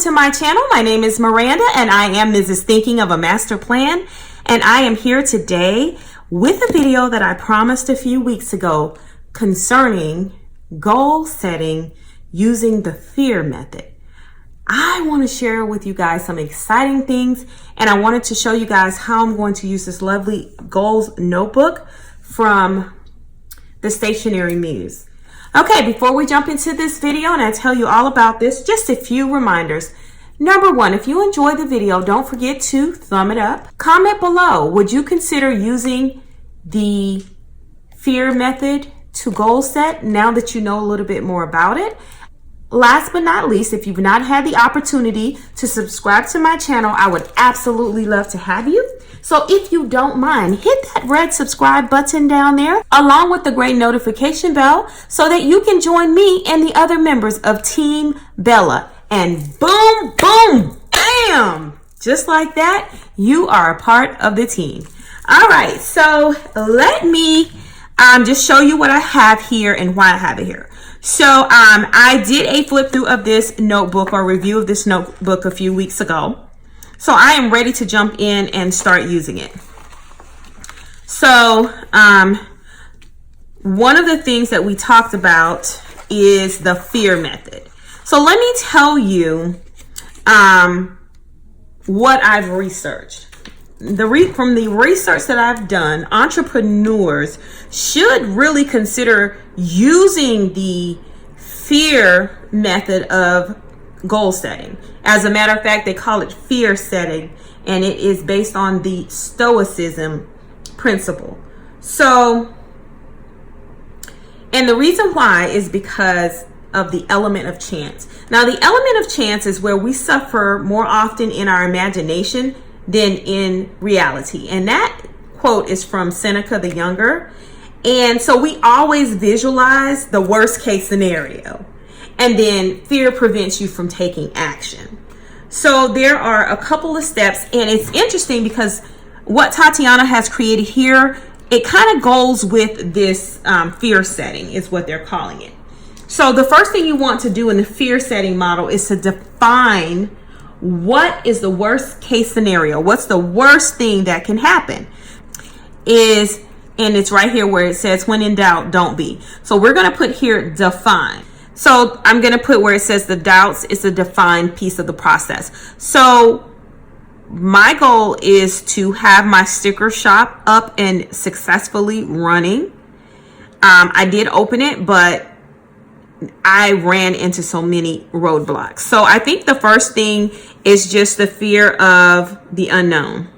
to my channel. My name is Miranda and I am Mrs. Thinking of a Master Plan, and I am here today with a video that I promised a few weeks ago concerning goal setting using the fear method. I want to share with you guys some exciting things, and I wanted to show you guys how I'm going to use this lovely goals notebook from the Stationary Muse. Okay, before we jump into this video and I tell you all about this, just a few reminders. Number one, if you enjoyed the video, don't forget to thumb it up. Comment below, would you consider using the fear method to goal set now that you know a little bit more about it? Last but not least, if you've not had the opportunity to subscribe to my channel, I would absolutely love to have you. So if you don't mind, hit that red subscribe button down there, along with the great notification bell, so that you can join me and the other members of Team Bella. And boom, boom, bam! Just like that, you are a part of the team. All right, so let me just show you what I have here and why I have it here. So I did a flip through of this notebook or review of this notebook a few weeks ago. So I am ready to jump in and start using it. So one of the things that we talked about is the fear method. So let me tell you what I've researched. From the research that I've done, entrepreneurs should really consider using the fear method of goal setting. As a matter of fact, they call it fear setting, and it is based on the Stoicism principle. So, and the reason why is because of the element of chance. Now, the element of chance is where we suffer more often in our imagination than in reality. And that quote is from Seneca the Younger. And so we always visualize the worst case scenario. And then fear prevents you from taking action. So there are a couple of steps, and it's interesting because what Tatiana has created here, it kind of goes with this fear setting is what they're calling it. So the first thing you want to do in the fear setting model is to define what is the worst case scenario. What's the worst thing that can happen? And it's right here where it says, when in doubt, don't be. So we're going to put here define. So I'm going to put where it says the doubts is a defined piece of the process. So my goal is to have my sticker shop up and successfully running. I did open it, but I ran into so many roadblocks. So I think the first thing is just the fear of the unknown.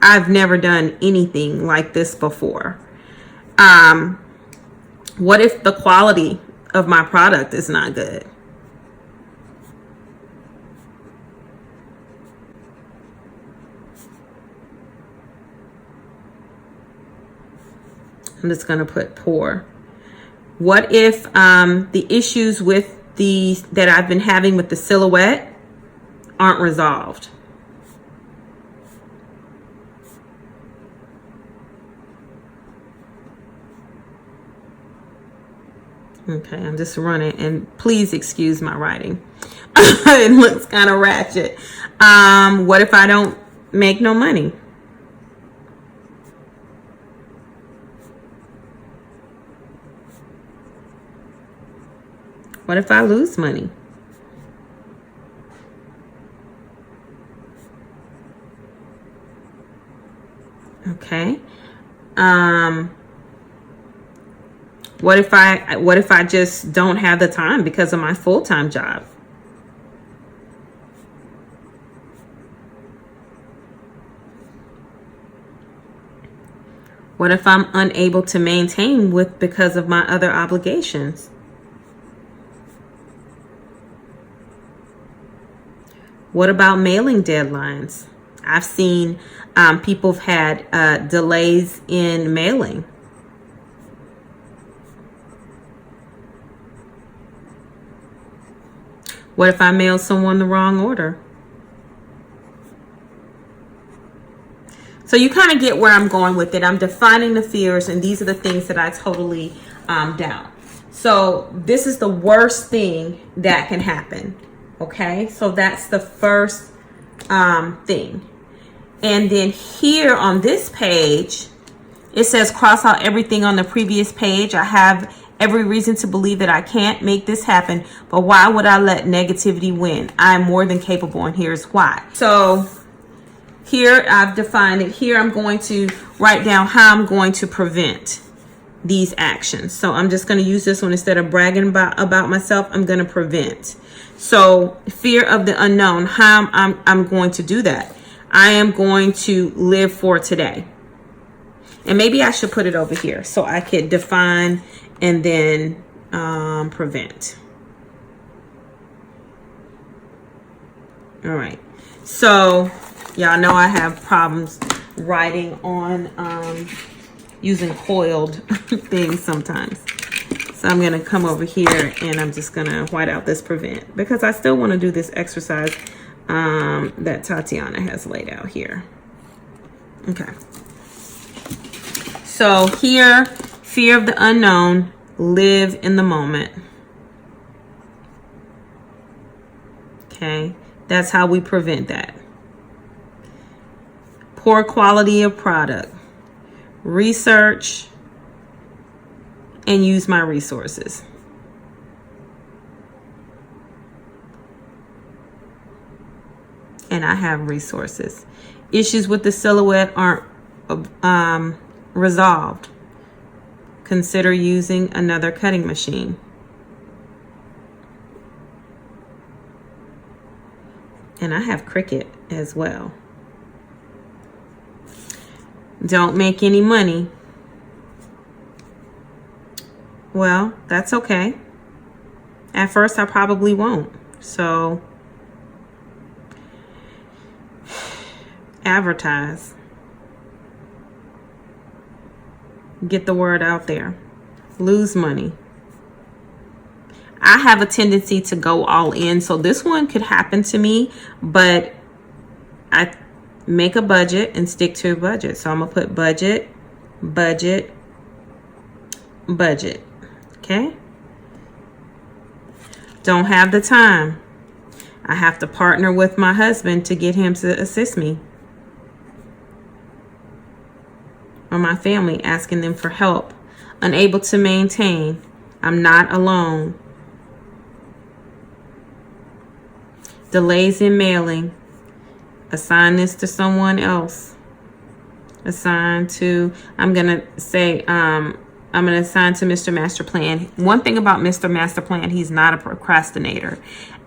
I've never done anything like this before. What if the quality of my product is not good? I'm just going to put poor. What if the issues with that I've been having with the silhouette aren't resolved? Okay, I'm just running, and please excuse my writing. It looks kind of ratchet. What if I don't make no money? What if I lose money? Okay. What if I just don't have the time because of my full-time job? What if I'm unable to maintain because of my other obligations? What about mailing deadlines? I've seen people have had delays in mailing. What if I mail someone the wrong order? So you kind of get where I'm going with it. I'm defining the fears, and these are the things that I totally doubt. So this is the worst thing that can happen. Okay, so that's the first thing. And then here on this page, it says cross out everything on the previous page. I have every reason to believe that I can't make this happen, but why would I let negativity win? I am more than capable, and here's why. So here I've defined it. Here I'm going to write down how I'm going to prevent these actions. So I'm just going to use this one instead of bragging about myself. I'm going to prevent. So fear of the unknown. How I'm going to do that? I am going to live for today. And maybe I should put it over here so I could define and then prevent. All right. So y'all know I have problems writing on using coiled things sometimes. So I'm going to come over here and I'm just going to white out this prevent because I still want to do this exercise that Tatiana has laid out here. Okay. So here, fear of the unknown, live in the moment. Okay. That's how we prevent that. Poor quality of product. Research and use my resources. And I have resources. Issues with the silhouette aren't resolved. Consider using another cutting machine. And I have Cricut as well. Don't make any money. Well, that's okay. At first, I probably won't. So, advertise. Get the word out there. Lose money. I have a tendency to go all in. So this one could happen to me, but I make a budget and stick to a budget. So I'm going to put budget, budget, budget. Okay. Don't have the time. I have to partner with my husband to get him to assist me. Or my family, asking them for help. Unable to maintain. I'm not alone. Delays in mailing. Assign this to someone else. Assign to, I'm going to say, I'm going to assign to Mr. Master Plan. One thing about Mr. Master Plan, he's not a procrastinator.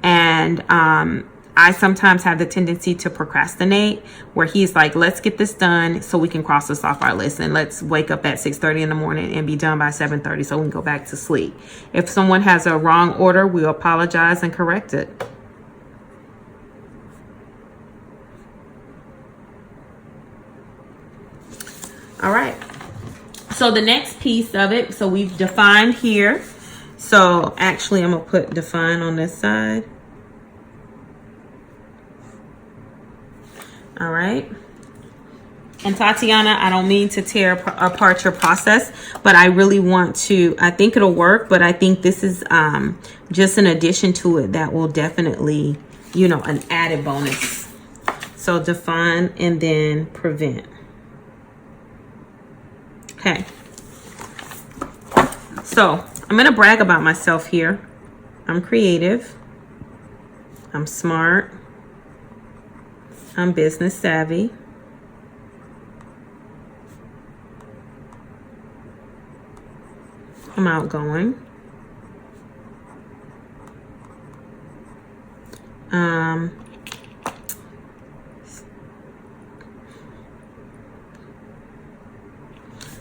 And I sometimes have the tendency to procrastinate where he's like, let's get this done so we can cross this off our list. And let's wake up at 6:30 in the morning and be done by 7:30 so we can go back to sleep. If someone has a wrong order, we'll apologize and correct it. All right. So the next piece of it, so we've defined here. So actually I'm going to put define on this side. All right. And Tatiana, I don't mean to tear apart your process, but I really want to, I think it'll work, but I think this is just an addition to it that will definitely, you know, an added bonus. So define and then prevent. Okay. So I'm going to brag about myself here. I'm creative. I'm smart. I'm business savvy. I'm outgoing.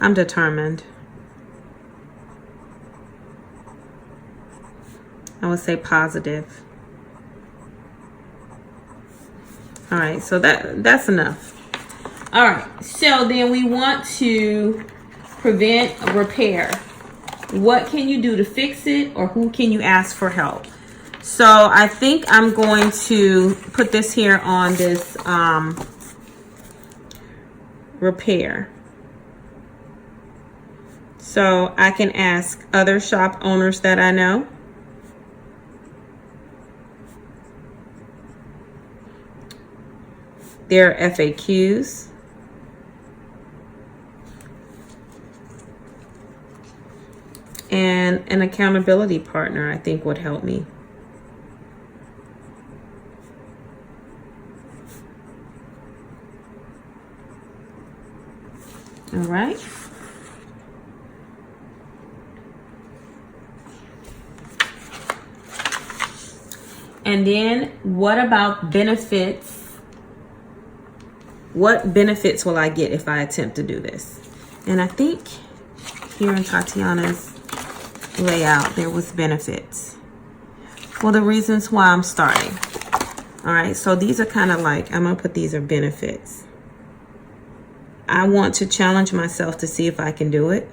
I'm determined. I would say positive. All right, so that's enough. All right, so then we want to prevent repair. What can you do to fix it, or who can you ask for help? So I think I'm going to put this here on this repair. So I can ask other shop owners that I know. Their FAQs. And an accountability partner, I think, would help me. All right. And then what about benefits? What benefits will I get if I attempt to do this? And I think here in Tatiana's layout, there was benefits. Well, the reasons why I'm starting. All right, so these are kind of like, I'm gonna put these are benefits. I want to challenge myself to see if I can do it.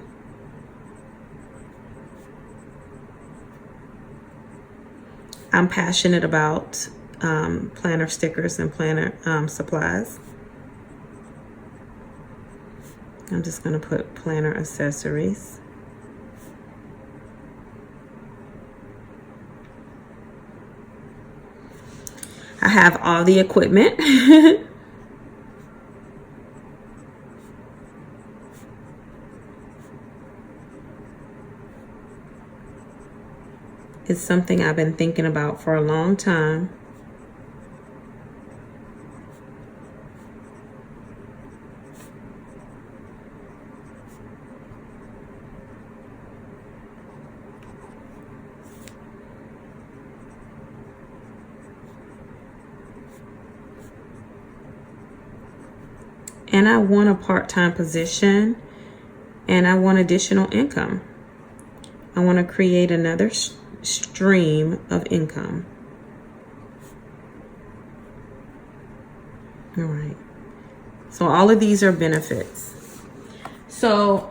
I'm passionate about planner stickers and planner supplies. I'm just going to put planner accessories. I have all the equipment. It's something I've been thinking about for a long time. And I want a part-time position, and I want additional income. I want to create another stream of income. All right. So all of these are benefits. So,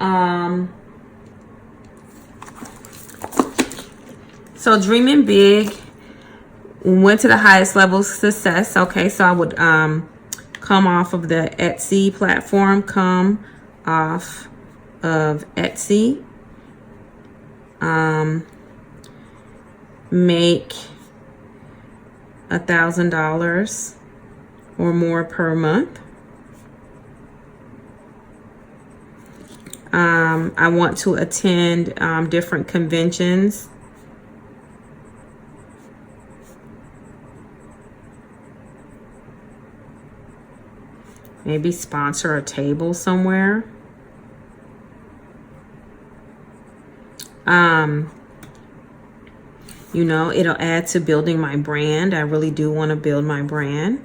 dreaming big, went to the highest level of success. Okay, so I would come off of the Etsy platform, come off of Etsy, make $1,000 or more per month. I want to attend different conventions. Maybe sponsor a table somewhere. You know, it'll add to building my brand. I really do want to build my brand.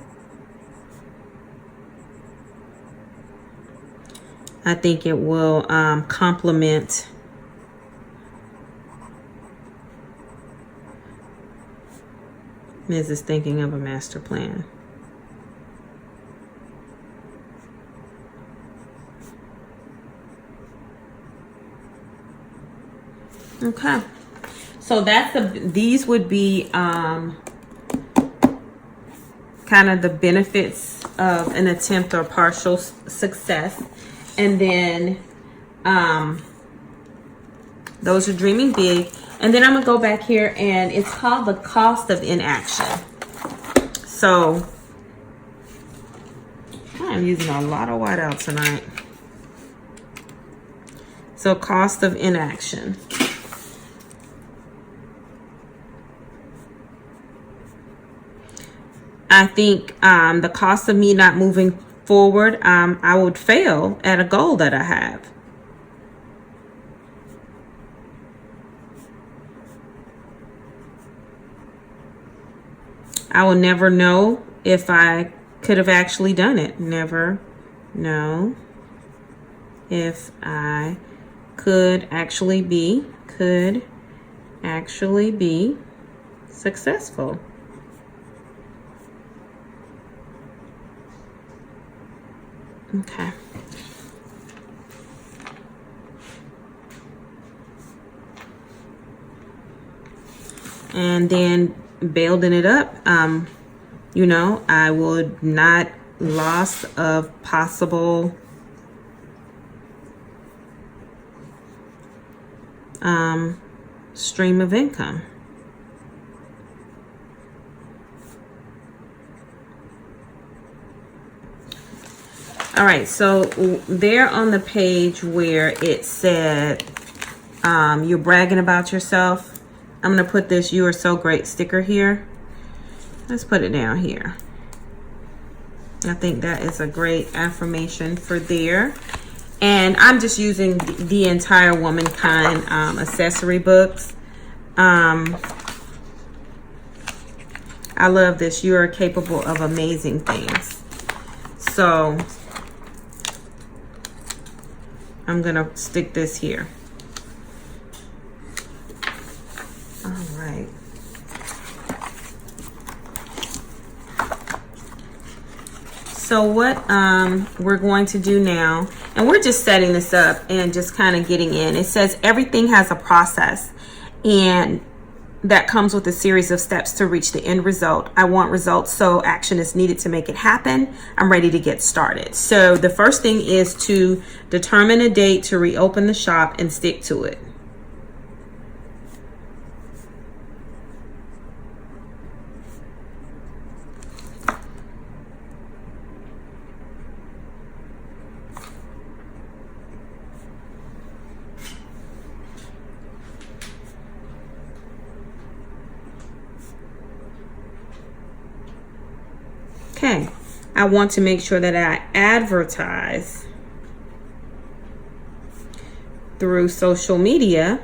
I think it will complement Mrs. Thinking of a Master Plan. Okay, so these would be kind of the benefits of an attempt or partial success. And then those are dreaming big. And then I'm gonna go back here, and it's called the cost of inaction. So I'm using a lot of whiteout tonight. So cost of inaction. I think the cost of me not moving forward, I would fail at a goal that I have. I will never know if I could have actually done it. Never know if I could actually be successful. Okay. And then building it up, you know, I would not loss of possible stream of income. All right, so there on the page where it said you're bragging about yourself, I'm going to put this "You are so great" sticker here. Let's put it down here. I think that is a great affirmation for there. And I'm just using the entire Womankind accessory books. I love this. You are capable of amazing things. So I'm going to stick this here. All right. So what we're going to do now, and we're just setting this up and just kind of getting in. It says everything has a process, and that comes with a series of steps to reach the end result. I want results, so action is needed to make it happen. I'm ready to get started. So the first thing is to determine a date to reopen the shop and stick to it. Okay, I want to make sure that I advertise through social media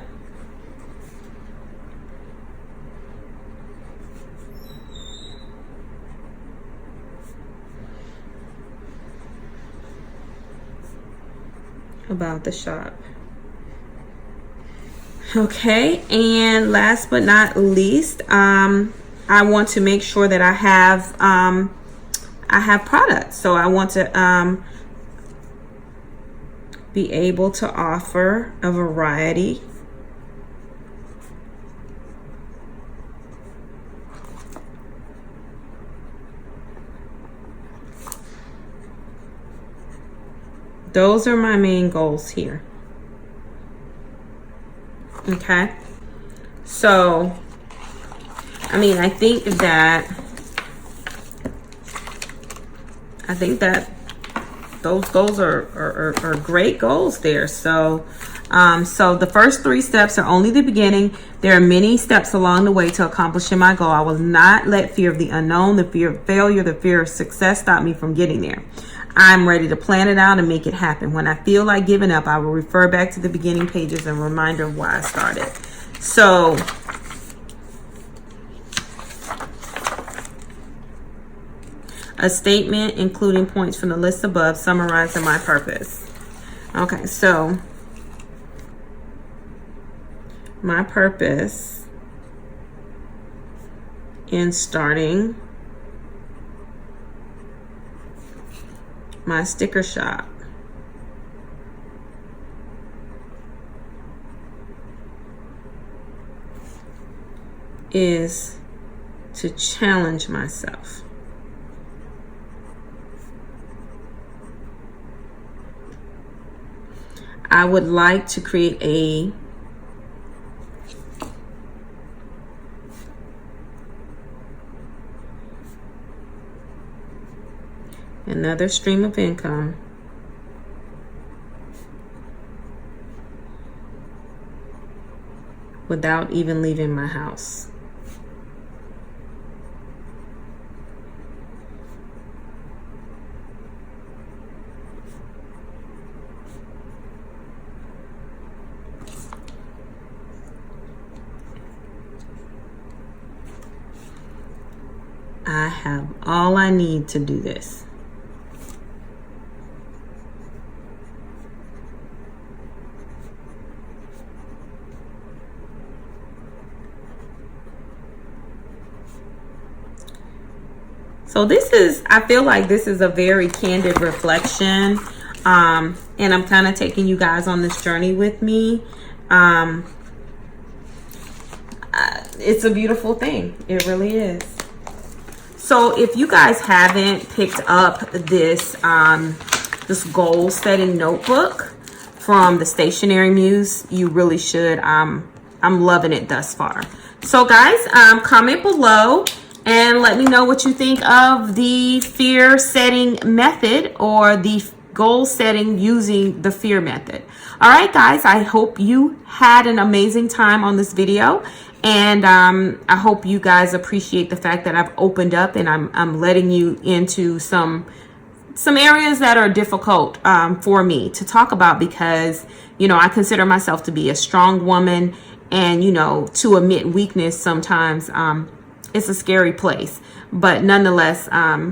about the shop. Okay, and last but not least, I want to make sure that I have products. So I want to be able to offer a variety Those are my main goals here. Okay. So, I mean, I think that those goals are great goals there. So, so the first 3 steps are only the beginning. There are many steps along the way to accomplishing my goal. I will not let fear of the unknown, the fear of failure, the fear of success stop me from getting there. I'm ready to plan it out and make it happen. When I feel like giving up, I will refer back to the beginning pages and reminder of why I started. So, a statement including points from the list above summarizing my purpose. Okay, so my purpose in starting my sticker shop is to challenge myself. I would like to create another stream of income without even leaving my house. I have all I need to do this. So this is, I feel like this is a very candid reflection. And I'm kind of taking you guys on this journey with me. It's a beautiful thing. It really is. So if you guys haven't picked up this, this goal setting notebook, from the Stationary Muse. You really should. I'm loving it thus far. So guys, comment below and let me know what you think of the fear setting method, or the goal setting using the fear method. All right, guys, I hope you had an amazing time on this video. And I hope you guys appreciate the fact that I've opened up and I'm letting you into some areas that are difficult for me to talk about, because, you know, I consider myself to be a strong woman, and, you know, to admit weakness sometimes, it's a scary place. But nonetheless, I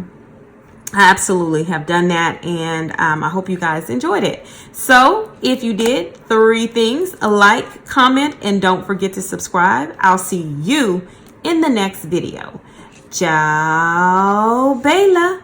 absolutely have done that, and I hope you guys enjoyed it. So if you did, 3 things: like, comment, and don't forget to subscribe. I'll see you in the next video. Ciao, Bella.